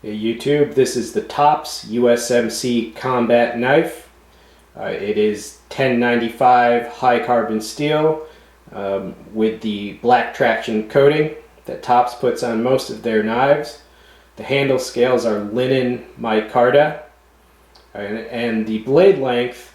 Hey YouTube, this is the Tops USMC combat knife. It is 1095 high carbon steel with the black traction coating that Tops puts on most of their knives. The handle scales are linen micarta, and the blade length,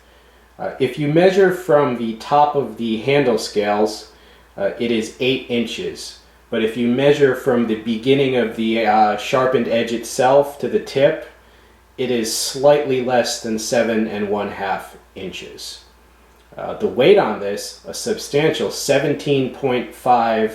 if you measure from the top of the handle scales, it is 8 inches. But if you measure from the beginning of the sharpened edge itself to the tip, it is slightly less than 7½ inches. The weight on this, a substantial 17.5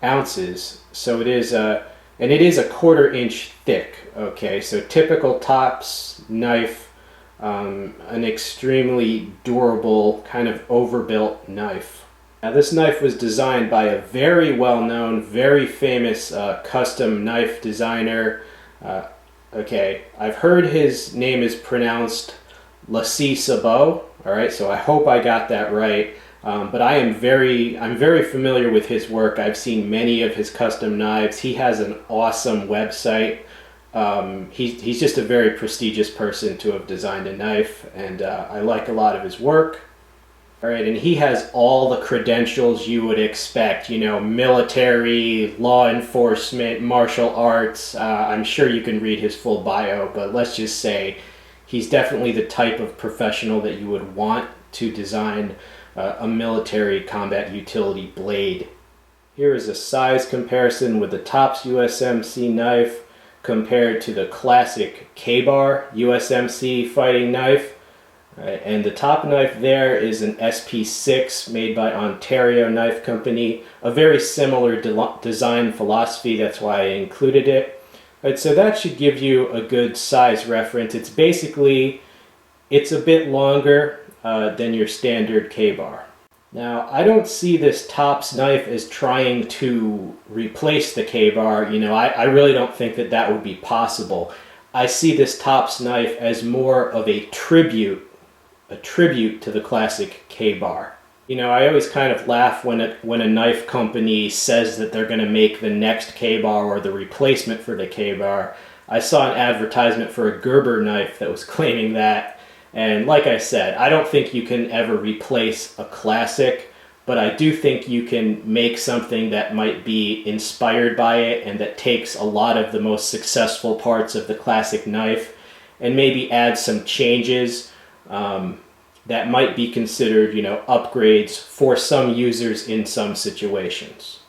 ounces. So it is and it is a 1/4 inch thick. Okay, so typical Tops knife, an extremely durable, kind of overbuilt knife. Now this knife was designed by a very well-known, very famous custom knife designer. Okay, I've heard his name is pronounced Laci Szabo. All right, so I hope I got that right. But I'm very familiar with his work. I've seen many of his custom knives. He has an awesome website. He's just a very prestigious person to have designed a knife, and I like a lot of his work. All right, and he has all the credentials you would expect, you know, military, law enforcement, martial arts. I'm sure you can read his full bio, but let's just say he's definitely the type of professional that you would want to design a military combat utility blade. Here is a size comparison with the Tops USMC knife compared to the classic KBar USMC fighting knife. And the top knife there is an SP6 made by Ontario Knife Company, a very similar design philosophy. That's why I included it. Right, so that should give you a good size reference. It's a bit longer than your standard KBar. Now, I don't see this Tops knife as trying to replace the KBar. You know, I really don't think that that would be possible. I see this Tops knife as more of a tribute to the classic KBar. You know, I always kind of laugh when a knife company says that they're going to make the next KBar or the replacement for the KBar. I saw an advertisement for a Gerber knife that was claiming that, and like I said, I don't think you can ever replace a classic, but I do think you can make something that might be inspired by it and that takes a lot of the most successful parts of the classic knife and maybe add some changes that might be considered, you know, upgrades for some users in some situations.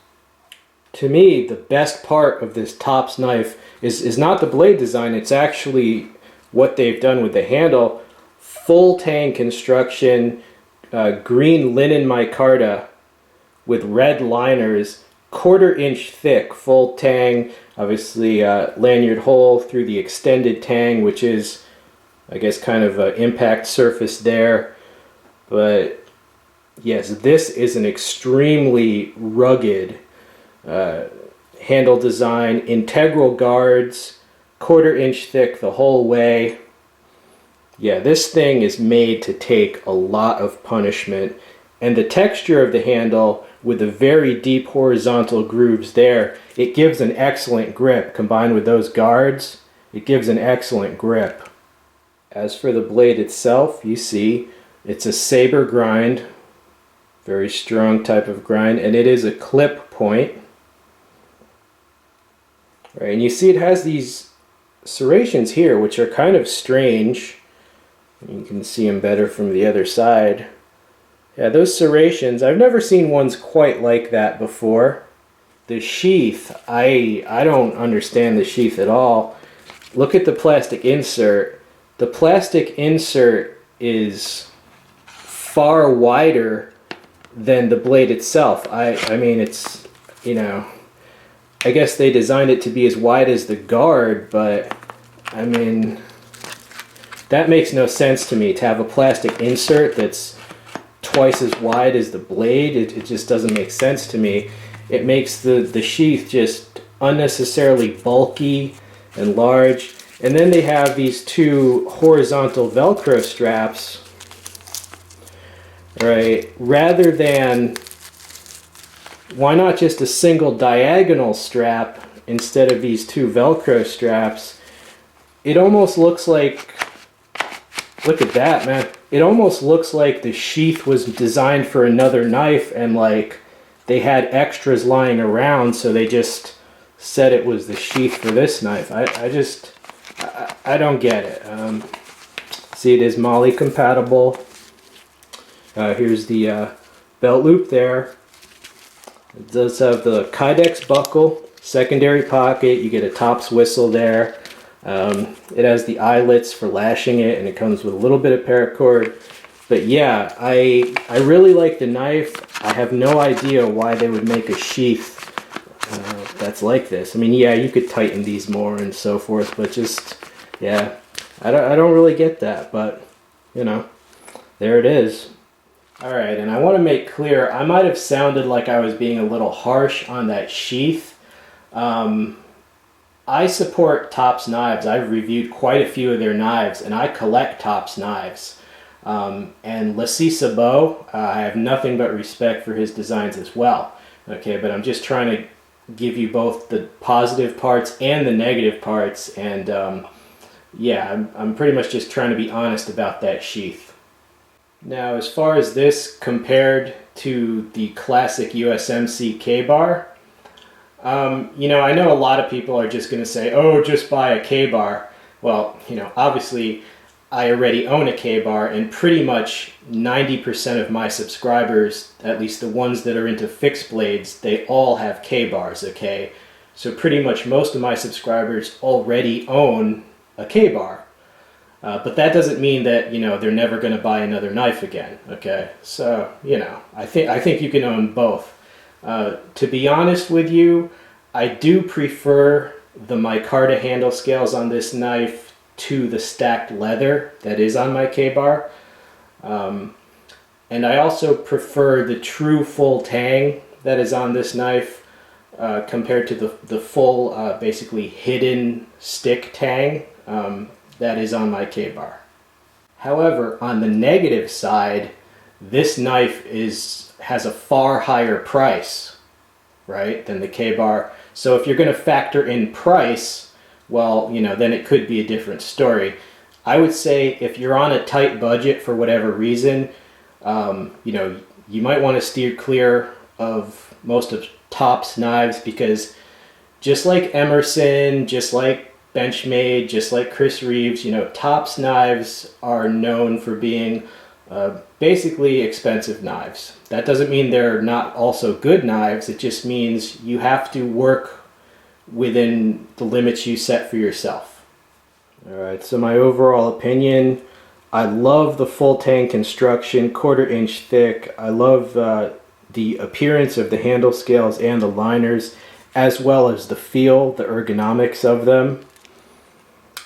To me, the best part of this Tops knife is not the blade design, it's actually what they've done with the handle. Full tang construction, green linen micarta with red liners, 1/4 inch thick, full tang, obviously lanyard hole through the extended tang, which is, I guess, kind of an impact surface there. But yes, this is an extremely rugged handle design, integral guards, 1/4 inch thick the whole way. Yeah, this thing is made to take a lot of punishment, and the texture of the handle with the very deep horizontal grooves there, it gives an excellent grip. Combined with those guards, it gives an excellent grip. As for the blade itself, you see it's a Saber grind, very strong type of grind, and it is a clip point. Right, and you see it has these serrations here, which are kind of strange. You can see them better from the other side. Yeah, those serrations, I've never seen ones quite like that before. The sheath, I don't understand the sheath at all. Look at the plastic insert. The plastic insert is far wider than the blade itself. I mean, it's, you know, I guess they designed it to be as wide as the guard, but I mean, that makes no sense to me, to have a plastic insert that's twice as wide as the blade. It just doesn't make sense to me. It makes the sheath just unnecessarily bulky and large. And then they have these two horizontal Velcro straps, right? Rather than, why not just a single diagonal strap instead of these two Velcro straps? it almost looks like, look at that, man. It almost looks like the sheath was designed for another knife and like they had extras lying around, so they just said it was the sheath for this knife. I don't get it. See, it is MOLLE compatible. Here's the belt loop there. It does have the Kydex buckle, secondary pocket. You get a tops whistle there. It has the eyelets for lashing it, and it comes with a little bit of paracord. But yeah, I really like the knife. I have no idea why they would make a sheath that's like this. I mean, yeah, you could tighten these more and so forth, but just, yeah, I don't really get that, but, you know, there it is. All right, and I want to make clear, I might have sounded like I was being a little harsh on that sheath. I support Tops knives. I've reviewed quite a few of their knives, and I collect Tops knives. And Laci Szabo, I have nothing but respect for his designs as well. Okay, but I'm just trying to give you both the positive parts and the negative parts, and yeah, I'm pretty much just trying to be honest about that sheath. Now, as far as this compared to the classic USMC Ka-bar, you know, I know a lot of people are just going to say, oh, just buy a Ka-bar. Well, you know, obviously I already own a Ka-bar, and pretty much 90% of my subscribers, at least the ones that are into fixed blades, they all have Ka-bars, okay? So pretty much most of my subscribers already own a Ka-bar. But that doesn't mean that, you know, they're never going to buy another knife again, okay? So, you know, I think you can own both. To be honest with you, I do prefer the Micarta handle scales on this knife to the stacked leather that is on my Ka-bar. And I also prefer the true full tang that is on this knife compared to the full, basically hidden stick tang that is on my Ka-bar. However, on the negative side, this knife has a far higher price, right, than the Ka-bar. So if you're going to factor in price, well, you know, then it could be a different story. I would say if you're on a tight budget for whatever reason, you know, you might want to steer clear of most of Tops knives, because just like Emerson, just like Benchmade, just like Chris Reeves, you know, Tops knives are known for being basically expensive knives. That doesn't mean they're not also good knives. It just means you have to work within the limits you set for yourself. All right, so my overall opinion, I love the full tang construction, 1/4 inch thick. I love the appearance of the handle scales and the liners, as well as the feel, the ergonomics of them.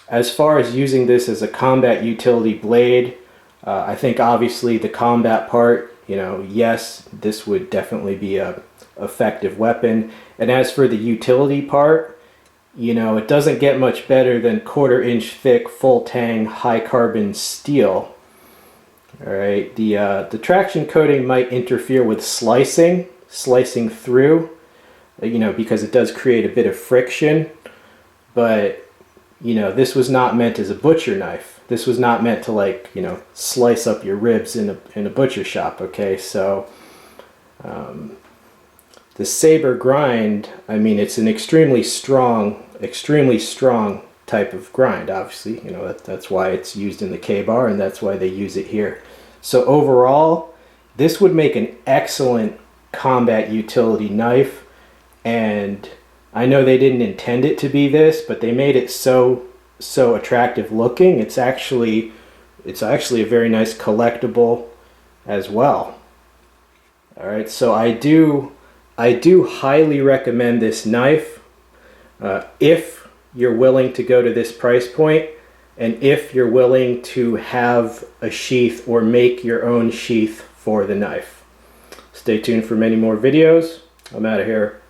As far as using this as a combat utility blade, I think obviously the combat part, you know, yes, this would definitely be a effective weapon. And as for the utility part, you know, it doesn't get much better than 1/4 inch thick full tang high carbon steel. All right, the traction coating might interfere with slicing through, you know, because it does create a bit of friction. But you know, this was not meant as a butcher knife. This was not meant to, like, you know, slice up your ribs in a butcher shop, okay? So the Saber grind, I mean, it's an extremely strong type of grind, obviously. You know, that's why it's used in the Ka-bar, and that's why they use it here. So overall, this would make an excellent combat utility knife, and I know they didn't intend it to be this, but they made it so attractive looking. It's actually a very nice collectible as well. All right, so I do highly recommend this knife if you're willing to go to this price point, and if you're willing to have a sheath or make your own sheath for the knife. Stay tuned for many more videos. I'm out of here.